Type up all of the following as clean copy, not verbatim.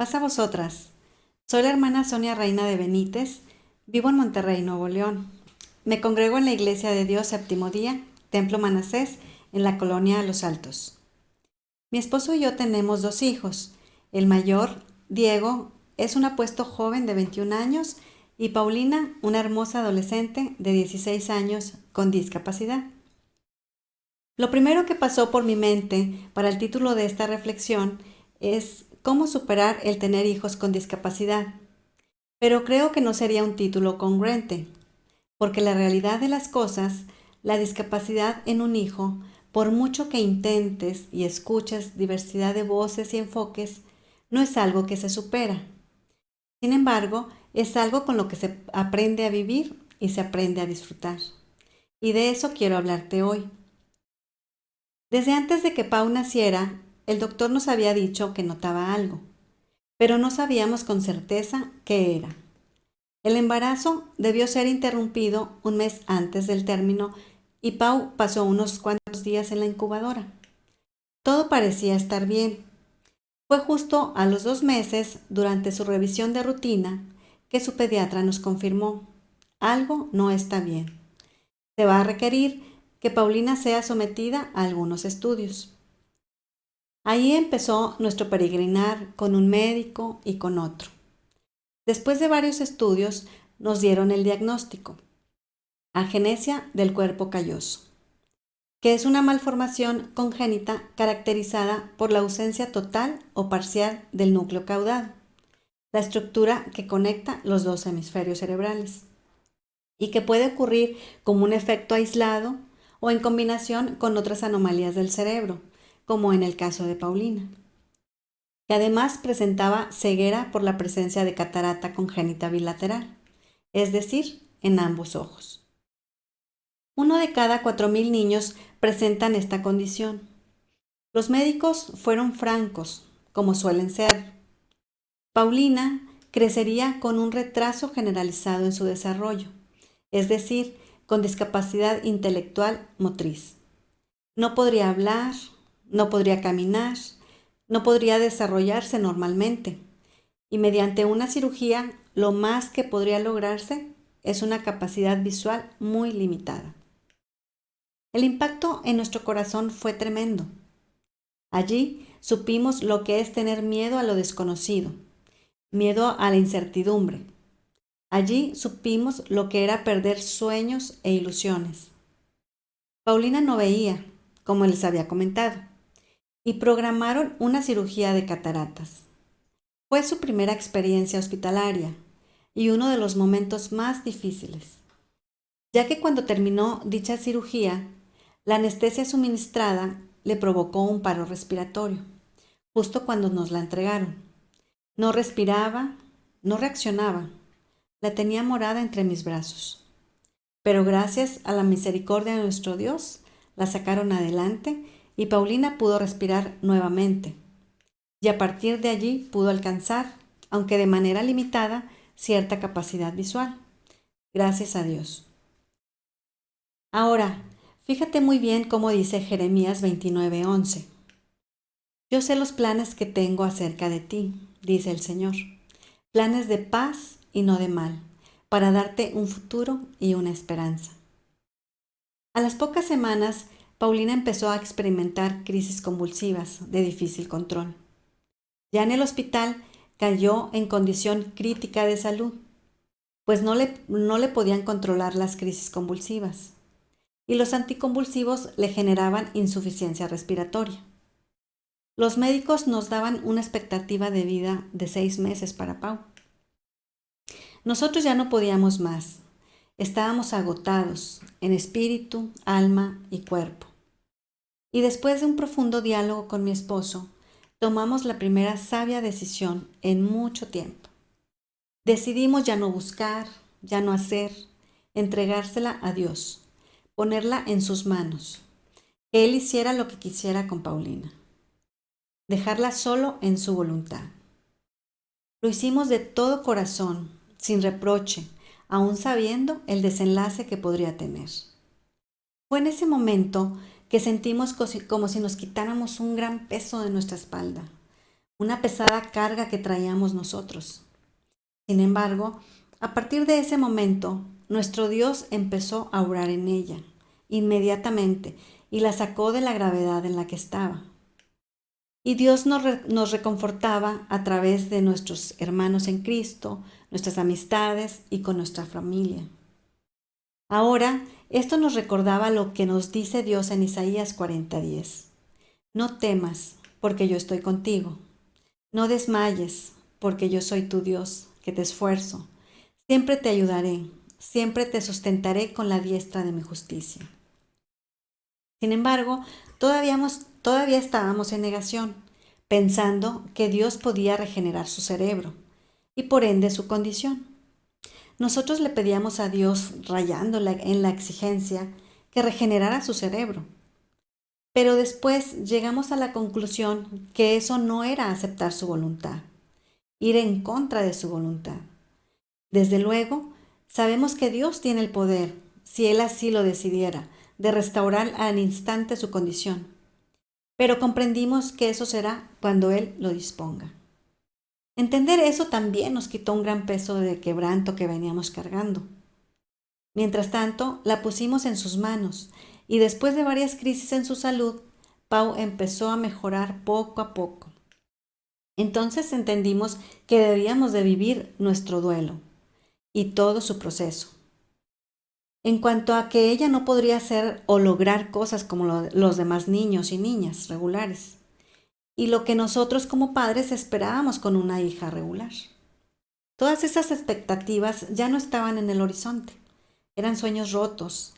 Pasa a vosotras. Soy la hermana Sonia Reina de Benítez. Vivo en Monterrey, Nuevo León. Me congrego en la Iglesia de Dios Séptimo Día, Templo Manasés, en la colonia Los Altos. Mi esposo y yo tenemos 2 hijos. El mayor, Diego, es un apuesto joven de 21 años y Paulina, una hermosa adolescente de 16 años con discapacidad. Lo primero que pasó por mi mente para el título de esta reflexión es cómo superar el tener hijos con discapacidad. Pero creo que no sería un título congruente, porque la realidad de las cosas, la discapacidad en un hijo, por mucho que intentes y escuches diversidad de voces y enfoques, no es algo que se supera. Sin embargo, es algo con lo que se aprende a vivir y se aprende a disfrutar. Y de eso quiero hablarte hoy. Desde antes de que Pau naciera, el doctor nos había dicho que notaba algo, pero no sabíamos con certeza qué era. El embarazo debió ser interrumpido un mes antes del término y Pau pasó unos cuantos días en la incubadora. Todo parecía estar bien. Fue justo a los 2 meses, durante su revisión de rutina, que su pediatra nos confirmó: algo no está bien. Se va a requerir que Paulina sea sometida a algunos estudios. Ahí empezó nuestro peregrinar con un médico y con otro. Después de varios estudios, nos dieron el diagnóstico: agenesia del cuerpo calloso, que es una malformación congénita caracterizada por la ausencia total o parcial del núcleo caudado, la estructura que conecta los 2 hemisferios cerebrales, y que puede ocurrir como un efecto aislado o en combinación con otras anomalías del cerebro, como en el caso de Paulina, que además presentaba ceguera por la presencia de catarata congénita bilateral, es decir, en ambos ojos. 1 de cada 4.000 niños presentan esta condición. Los médicos fueron francos, como suelen ser. Paulina crecería con un retraso generalizado en su desarrollo, es decir, con discapacidad intelectual motriz. No podría hablar, no podría caminar, no podría desarrollarse normalmente, y mediante una cirugía lo más que podría lograrse es una capacidad visual muy limitada. El impacto en nuestro corazón fue tremendo. Allí supimos lo que es tener miedo a lo desconocido, miedo a la incertidumbre. Allí supimos lo que era perder sueños e ilusiones. Paulina no veía, como les había comentado, y programaron una cirugía de cataratas. Fue su primera experiencia hospitalaria y uno de los momentos más difíciles, ya que cuando terminó dicha cirugía, la anestesia suministrada le provocó un paro respiratorio, justo cuando nos la entregaron. No respiraba, no reaccionaba. La tenía morada entre mis brazos. Pero gracias a la misericordia de nuestro Dios, la sacaron adelante y Paulina pudo respirar nuevamente. Y a partir de allí pudo alcanzar, aunque de manera limitada, cierta capacidad visual. Gracias a Dios. Ahora, fíjate muy bien cómo dice Jeremías 29:11. Yo sé los planes que tengo acerca de ti, dice el Señor, planes de paz y no de mal, para darte un futuro y una esperanza. A las pocas semanas, Paulina empezó a experimentar crisis convulsivas de difícil control. Ya en el hospital cayó en condición crítica de salud, pues no le podían controlar las crisis convulsivas y los anticonvulsivos le generaban insuficiencia respiratoria. Los médicos nos daban una expectativa de vida de 6 meses para Pau. Nosotros ya no podíamos más. Estábamos agotados en espíritu, alma y cuerpo. Y después de un profundo diálogo con mi esposo, tomamos la primera sabia decisión en mucho tiempo. Decidimos ya no buscar, ya no hacer, entregársela a Dios, ponerla en sus manos, que Él hiciera lo que quisiera con Paulina, dejarla solo en su voluntad. Lo hicimos de todo corazón, sin reproche, aún sabiendo el desenlace que podría tener. Fue en ese momento que sentimos como si nos quitáramos un gran peso de nuestra espalda, una pesada carga que traíamos nosotros. Sin embargo, a partir de ese momento, nuestro Dios empezó a obrar en ella, inmediatamente, y la sacó de la gravedad en la que estaba. Y Dios nos reconfortaba a través de nuestros hermanos en Cristo, nuestras amistades y con nuestra familia. Ahora, esto nos recordaba lo que nos dice Dios en Isaías 40:10. No temas, porque yo estoy contigo. No desmayes, porque yo soy tu Dios, que te esfuerzo. Siempre te ayudaré, siempre te sustentaré con la diestra de mi justicia. Sin embargo, todavía estábamos en negación, pensando que Dios podía regenerar su cerebro y por ende su condición. Nosotros le pedíamos a Dios, rayándola en la exigencia, que regenerara su cerebro. Pero después llegamos a la conclusión que eso no era aceptar su voluntad, ir en contra de su voluntad. Desde luego, sabemos que Dios tiene el poder, si Él así lo decidiera, de restaurar al instante su condición. Pero comprendimos que eso será cuando Él lo disponga. Entender eso también nos quitó un gran peso de quebranto que veníamos cargando. Mientras tanto, la pusimos en sus manos y después de varias crisis en su salud, Pau empezó a mejorar poco a poco. Entonces entendimos que debíamos de vivir nuestro duelo y todo su proceso. En cuanto a que ella no podría hacer o lograr cosas como los demás niños y niñas regulares, y lo que nosotros como padres esperábamos con una hija regular. Todas esas expectativas ya no estaban en el horizonte, eran sueños rotos.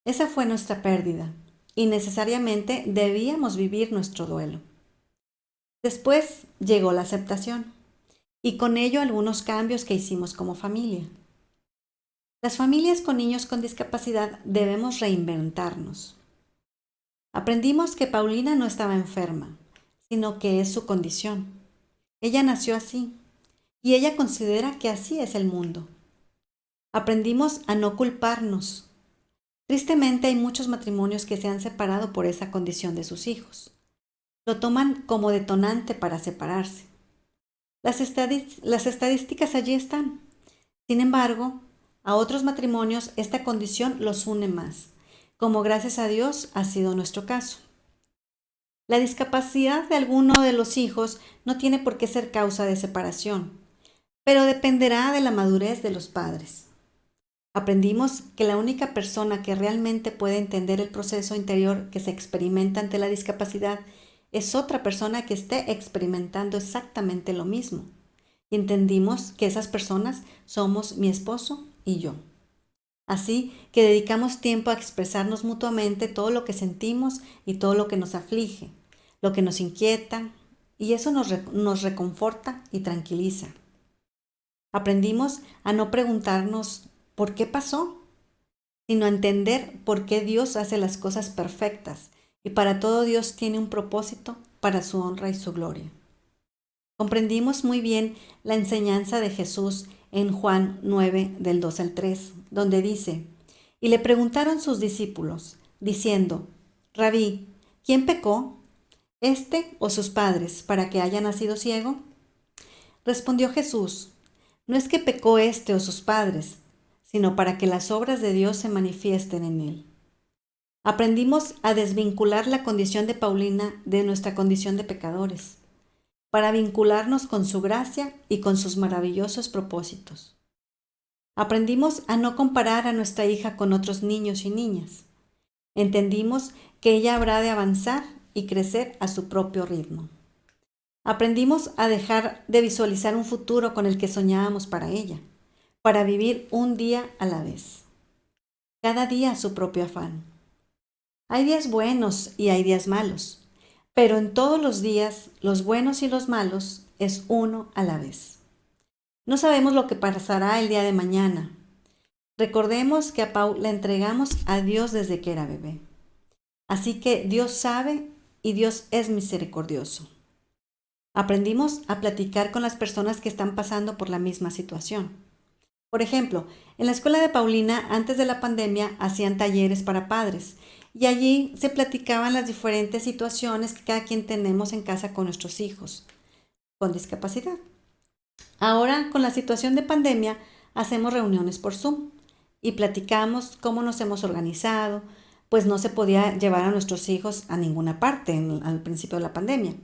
Esa fue nuestra pérdida, y necesariamente debíamos vivir nuestro duelo. Después llegó la aceptación, y con ello algunos cambios que hicimos como familia. Las familias con niños con discapacidad debemos reinventarnos. Aprendimos que Paulina no estaba enferma, sino que es su condición. Ella nació así, y ella considera que así es el mundo. Aprendimos a no culparnos. Tristemente hay muchos matrimonios que se han separado por esa condición de sus hijos. Lo toman como detonante para separarse. Las estadísticas allí están. Sin embargo, a otros matrimonios esta condición los une más, como gracias a Dios ha sido nuestro caso. La discapacidad de alguno de los hijos no tiene por qué ser causa de separación, pero dependerá de la madurez de los padres. Aprendimos que la única persona que realmente puede entender el proceso interior que se experimenta ante la discapacidad es otra persona que esté experimentando exactamente lo mismo. Y entendimos que esas personas somos mi esposo y yo. Así que dedicamos tiempo a expresarnos mutuamente todo lo que sentimos y todo lo que nos aflige, lo que nos inquieta, y eso nos reconforta y tranquiliza. Aprendimos a no preguntarnos ¿por qué pasó?, sino a entender por qué Dios hace las cosas perfectas y para todo Dios tiene un propósito para su honra y su gloria. Comprendimos muy bien la enseñanza de Jesús en Juan 9, del 2 al 3, donde dice, y le preguntaron sus discípulos, diciendo, Rabí, ¿quién pecó, este o sus padres, para que haya nacido ciego? Respondió Jesús, no es que pecó este o sus padres, sino para que las obras de Dios se manifiesten en él. Aprendimos a desvincular la condición de Paulina de nuestra condición de pecadores, para vincularnos con su gracia y con sus maravillosos propósitos. Aprendimos a no comparar a nuestra hija con otros niños y niñas. Entendimos que ella habrá de avanzar y crecer a su propio ritmo. Aprendimos a dejar de visualizar un futuro con el que soñábamos para ella, para vivir un día a la vez. Cada día su propio afán. Hay días buenos y hay días malos, pero en todos los días, los buenos y los malos es uno a la vez. No sabemos lo que pasará el día de mañana. Recordemos que a Pau la entregamos a Dios desde que era bebé. Así que Dios sabe y Dios es misericordioso. Aprendimos a platicar con las personas que están pasando por la misma situación. Por ejemplo, en la escuela de Paulina, antes de la pandemia, hacían talleres para padres y allí se platicaban las diferentes situaciones que cada quien tenemos en casa con nuestros hijos. con discapacidad. Ahora, con la situación de pandemia, hacemos reuniones por Zoom y platicamos cómo nos hemos organizado, pues no se podía llevar a nuestros hijos a ninguna parte al principio de la pandemia.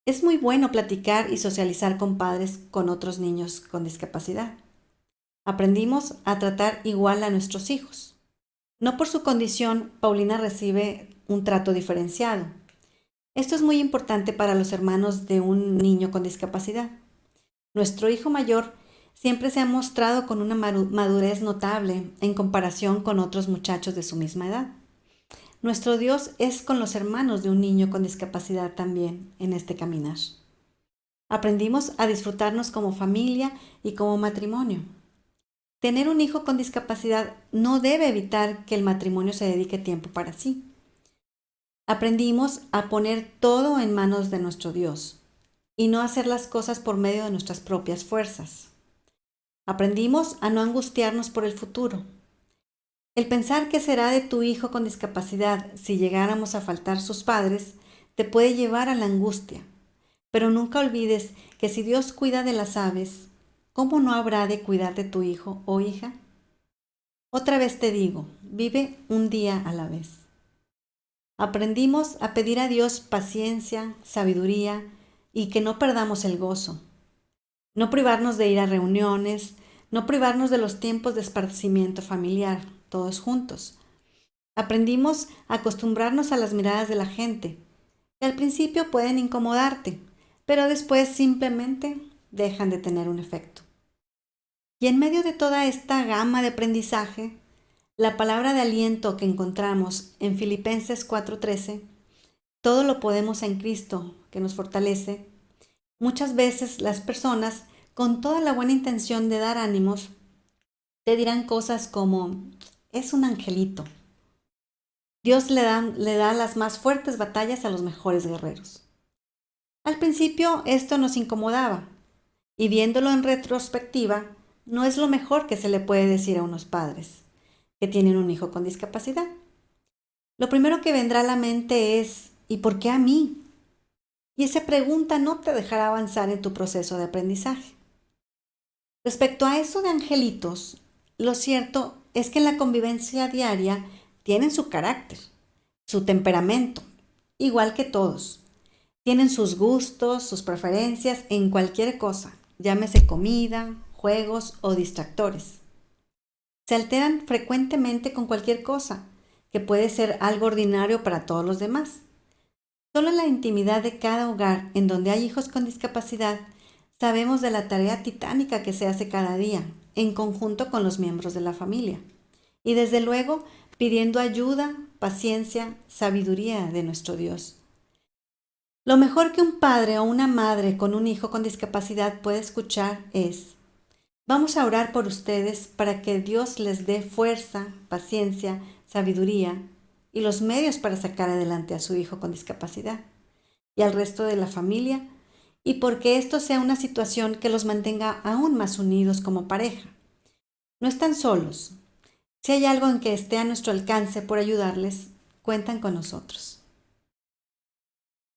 Es muy bueno platicar y socializar con padres con otros niños con discapacidad. Aprendimos a tratar igual a nuestros hijos. No por su condición, Paulina recibe un trato diferenciado. Esto es muy importante para los hermanos de un niño con discapacidad. Nuestro hijo mayor siempre se ha mostrado con una madurez notable en comparación con otros muchachos de su misma edad. Nuestro Dios es con los hermanos de un niño con discapacidad también en este caminar. Aprendimos a disfrutarnos como familia y como matrimonio. Tener un hijo con discapacidad no debe evitar que el matrimonio se dedique tiempo para sí. Aprendimos a poner todo en manos de nuestro Dios y no hacer las cosas por medio de nuestras propias fuerzas. Aprendimos a no angustiarnos por el futuro. El pensar qué será de tu hijo con discapacidad si llegáramos a faltar sus padres te puede llevar a la angustia, pero nunca olvides que si Dios cuida de las aves, ¿cómo no habrá de cuidar de tu hijo o hija? Otra vez te digo, vive un día a la vez. Aprendimos a pedir a Dios paciencia, sabiduría y que no perdamos el gozo. No privarnos de ir a reuniones, no privarnos de los tiempos de esparcimiento familiar, todos juntos. Aprendimos a acostumbrarnos a las miradas de la gente, que al principio pueden incomodarte, pero después simplemente dejan de tener un efecto. Y en medio de toda esta gama de aprendizaje, la palabra de aliento que encontramos en Filipenses 4:13, todo lo podemos en Cristo que nos fortalece. Muchas veces las personas, con toda la buena intención de dar ánimos, te dirán cosas como, es un angelito. Dios le da las más fuertes batallas a los mejores guerreros. Al principio esto nos incomodaba, y viéndolo en retrospectiva, no es lo mejor que se le puede decir a unos padres que tienen un hijo con discapacidad. Lo primero que vendrá a la mente es, ¿y por qué a mí? Y esa pregunta no te dejará avanzar en tu proceso de aprendizaje. Respecto a eso de angelitos, lo cierto es que en la convivencia diaria tienen su carácter, su temperamento, igual que todos. Tienen sus gustos, sus preferencias en cualquier cosa, llámese comida, juegos o distractores. Se alteran frecuentemente con cualquier cosa, que puede ser algo ordinario para todos los demás. Solo en la intimidad de cada hogar en donde hay hijos con discapacidad, sabemos de la tarea titánica que se hace cada día, en conjunto con los miembros de la familia. Y desde luego, pidiendo ayuda, paciencia, sabiduría de nuestro Dios. Lo mejor que un padre o una madre con un hijo con discapacidad puede escuchar es: vamos a orar por ustedes para que Dios les dé fuerza, paciencia, sabiduría y los medios para sacar adelante a su hijo con discapacidad y al resto de la familia, y porque esto sea una situación que los mantenga aún más unidos como pareja. No están solos. Si hay algo en que esté a nuestro alcance por ayudarles, cuentan con nosotros.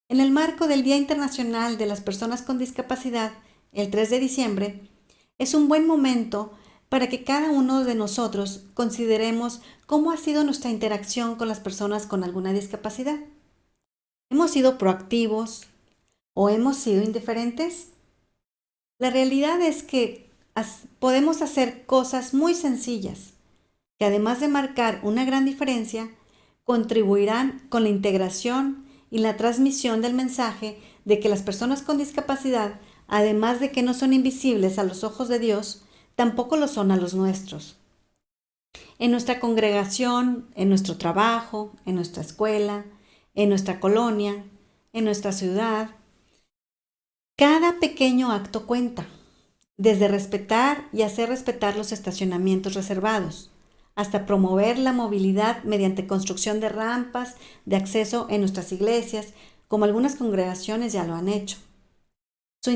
En el marco del Día Internacional de las Personas con Discapacidad, el 3 de diciembre, es un buen momento para que cada uno de nosotros consideremos cómo ha sido nuestra interacción con las personas con alguna discapacidad. ¿Hemos sido proactivos o hemos sido indiferentes? La realidad es que podemos hacer cosas muy sencillas que, además de marcar una gran diferencia, contribuirán con la integración y la transmisión del mensaje de que las personas con discapacidad, además de que no son invisibles a los ojos de Dios, tampoco lo son a los nuestros. En nuestra congregación, en nuestro trabajo, en nuestra escuela, en nuestra colonia, en nuestra ciudad, cada pequeño acto cuenta, desde respetar y hacer respetar los estacionamientos reservados, hasta promover la movilidad mediante construcción de rampas de acceso en nuestras iglesias, como algunas congregaciones ya lo han hecho. Su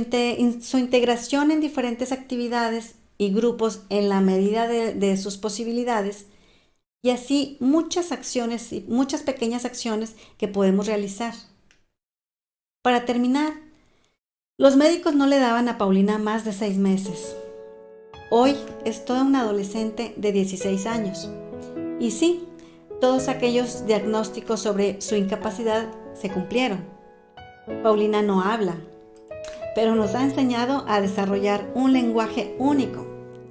integración en diferentes actividades y grupos en la medida de sus posibilidades, y así muchas acciones y muchas pequeñas acciones que podemos realizar. Para terminar, Los médicos no le daban a Paulina más de 6 meses. Hoy es toda una adolescente de 16 años. Y sí, todos aquellos diagnósticos sobre su incapacidad se cumplieron. Paulina no habla, pero nos ha enseñado a desarrollar un lenguaje único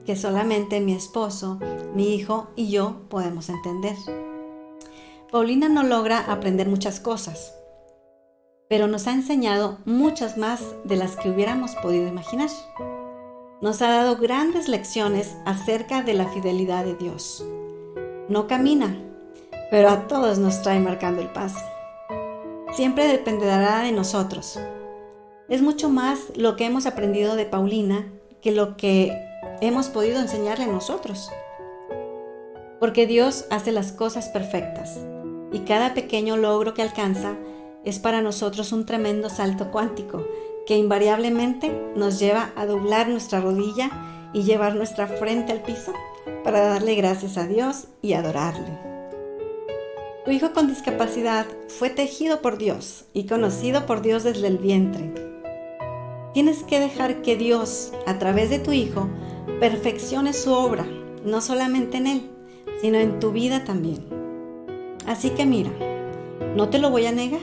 que solamente mi esposo, mi hijo y yo podemos entender. Paulina no logra aprender muchas cosas, pero nos ha enseñado muchas más de las que hubiéramos podido imaginar. Nos ha dado grandes lecciones acerca de la fidelidad de Dios. No camina, pero a todos nos trae marcando el paso. Siempre dependerá de nosotros. Es mucho más lo que hemos aprendido de Paulina que lo que hemos podido enseñarle nosotros. Porque Dios hace las cosas perfectas y cada pequeño logro que alcanza es para nosotros un tremendo salto cuántico que invariablemente nos lleva a doblar nuestra rodilla y llevar nuestra frente al piso para darle gracias a Dios y adorarle. Tu hijo con discapacidad fue tejido por Dios y conocido por Dios desde el vientre. Tienes que dejar que Dios, a través de tu hijo, perfeccione su obra, no solamente en él, sino en tu vida también. Así que mira, no te lo voy a negar.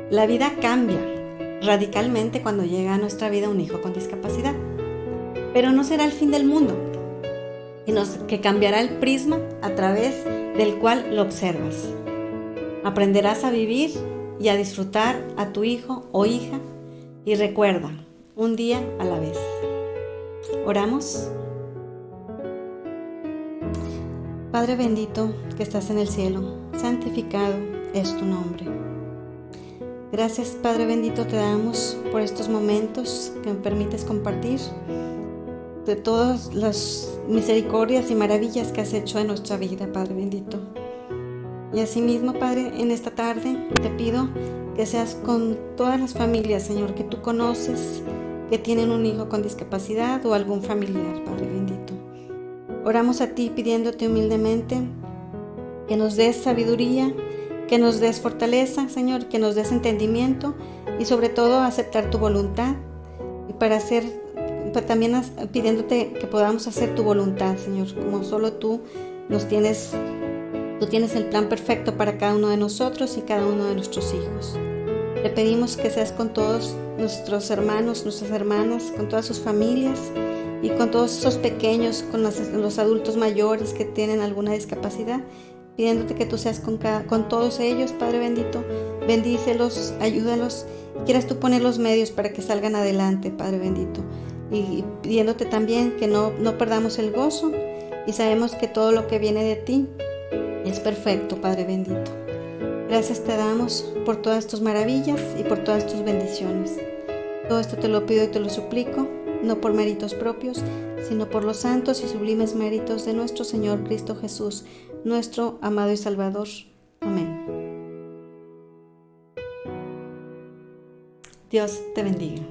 La vida cambia radicalmente cuando llega a nuestra vida un hijo con discapacidad. Pero no será el fin del mundo, sino que cambiará el prisma a través del cual lo observas. Aprenderás a vivir y a disfrutar a tu hijo o hija y recuerda, un día a la vez. ¿Oramos? Padre bendito que estás en el cielo, santificado es tu nombre. Gracias, Padre bendito, te damos por estos momentos que me permites compartir de todas las misericordias y maravillas que has hecho en nuestra vida, Padre bendito. Y asimismo, Padre, en esta tarde te pido que seas con todas las familias, Señor, que tú conoces, que tienen un hijo con discapacidad o algún familiar, Padre bendito. Oramos a ti pidiéndote humildemente que nos des sabiduría, que nos des fortaleza, Señor, que nos des entendimiento y sobre todo aceptar tu voluntad y también pidiéndote que podamos hacer tu voluntad, Señor, como solo tú tienes el plan perfecto para cada uno de nosotros y cada uno de nuestros hijos. Le pedimos que seas con todos nuestros hermanos, nuestras hermanas, con todas sus familias y con todos esos pequeños, con los adultos mayores que tienen alguna discapacidad, pidiéndote que tú seas con todos ellos, Padre bendito. Bendícelos, ayúdalos y quieras tú poner los medios para que salgan adelante, Padre bendito. Y pidiéndote también que no perdamos el gozo y sabemos que todo lo que viene de ti es perfecto, Padre bendito. Gracias te damos por todas tus maravillas y por todas tus bendiciones. Todo esto te lo pido y te lo suplico, no por méritos propios, sino por los santos y sublimes méritos de nuestro Señor Cristo Jesús, nuestro amado y Salvador. Amén. Dios te bendiga.